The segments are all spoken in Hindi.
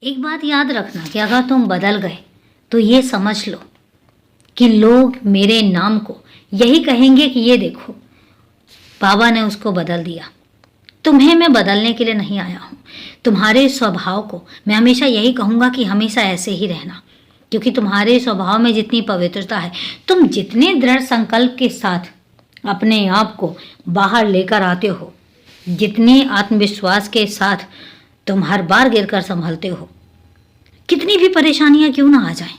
एक बात याद रखना कि अगर तुम बदल गए तो ये समझ लो कि लोग मेरे नाम को यही कहेंगे कि ये देखो, बाबा ने उसको बदल दिया। तुम्हें मैं बदलने के लिए नहीं आया हूँ। तुम्हारे स्वभाव को मैं हमेशा यही कहूँगा कि हमेशा ऐसे ही रहना, क्योंकि तुम्हारे स्वभाव में जितनी पवित्रता है, तुम जितने दृढ़ संकल्प के साथ अपने आप को बाहर लेकर आते हो, जितनी आत्मविश्वास के साथ तुम हर बार गिरकर संभलते हो, कितनी भी परेशानियां क्यों ना आ जाएं,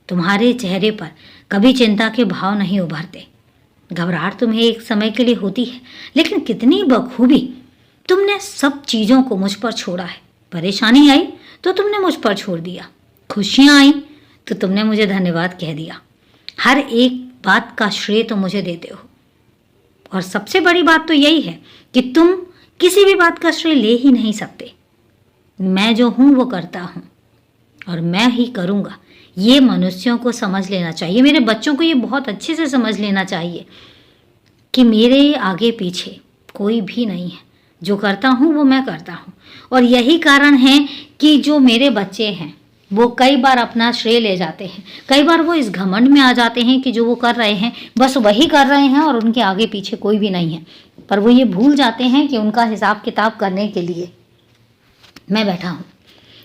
तुम्हारे चेहरे पर कभी चिंता के भाव नहीं उभरते। घबराहट तुम्हें एक समय के लिए होती है, लेकिन कितनी बखूबी तुमने सब चीज़ों को मुझ पर छोड़ा है। परेशानी आई तो तुमने मुझ पर छोड़ दिया, खुशियाँ आई तो तुमने मुझे धन्यवाद कह दिया। हर एक बात का श्रेय तो मुझे देते हो, और सबसे बड़ी बात तो यही है कि तुम किसी भी बात का श्रेय ले ही नहीं सकते। मैं जो हूँ वो करता हूँ और मैं ही करूँगा। ये मनुष्यों को समझ लेना चाहिए, मेरे बच्चों को ये बहुत अच्छे से समझ लेना चाहिए कि मेरे आगे पीछे कोई भी नहीं है। जो करता हूँ वो मैं करता हूँ, और यही कारण है कि जो मेरे बच्चे हैं वो कई बार अपना श्रेय ले जाते हैं। कई बार वो इस घमंड में आ जाते हैं कि जो वो कर रहे हैं बस वही कर रहे हैं और उनके आगे पीछे कोई भी नहीं है, पर वो ये भूल जाते हैं कि उनका हिसाब किताब करने के लिए मैं बैठा हूँ,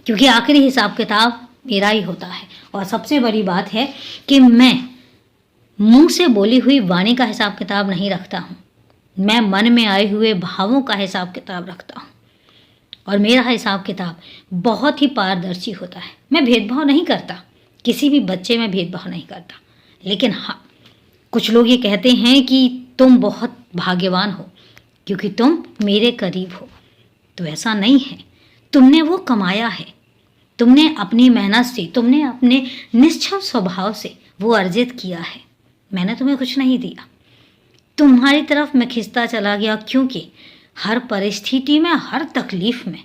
क्योंकि आखिरी हिसाब किताब मेरा ही होता है। और सबसे बड़ी बात है कि मैं मुंह से बोली हुई वाणी का हिसाब किताब नहीं रखता हूँ, मैं मन में आए हुए भावों का हिसाब किताब रखता हूँ, और मेरा हिसाब किताब बहुत ही पारदर्शी होता है। मैं भेदभाव नहीं करता, किसी भी बच्चे में भेदभाव नहीं करता। लेकिन हाँ, कुछ लोग ये कहते हैं कि तुम बहुत भाग्यवान हो क्योंकि तुम मेरे करीब हो, तो ऐसा नहीं है। तुमने वो कमाया है, तुमने अपनी मेहनत से, तुमने अपने निश्चल स्वभाव से वो अर्जित किया है। मैंने तुम्हें कुछ नहीं दिया, तुम्हारी तरफ मैं खिंचता चला गया, क्योंकि हर परिस्थिति में, हर तकलीफ में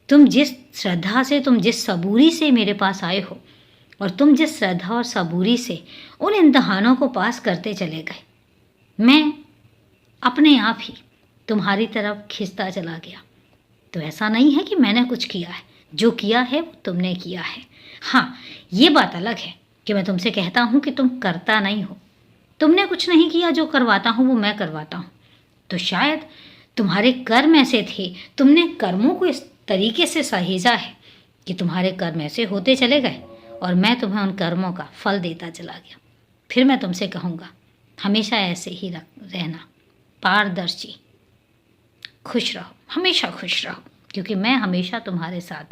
तुम जिस श्रद्धा से, तुम जिस सबूरी से मेरे पास आए हो, और तुम जिस श्रद्धा और सबूरी से उन इम्तहानों को पास करते चले गए, मैं अपने आप ही तुम्हारी तरफ खिंचता चला गया। तो ऐसा नहीं है कि मैंने कुछ किया है, जो किया है वो तुमने किया है। हाँ, ये बात अलग है कि मैं तुमसे कहता हूँ कि तुम करता नहीं हो, तुमने कुछ नहीं किया। जो करवाता हूँ वो मैं करवाता हूँ। तो शायद तुम्हारे कर्म ऐसे थे, तुमने कर्मों को इस तरीके से सहेजा है कि तुम्हारे कर्म ऐसे होते चले गए, और मैं तुम्हें उन कर्मों का फल देता चला गया। फिर मैं तुमसे कहूँगा, हमेशा ऐसे ही रहना, पारदर्शी, खुश रहो, हमेशा खुश रहो, क्योंकि मैं हमेशा तुम्हारे साथ हूँ।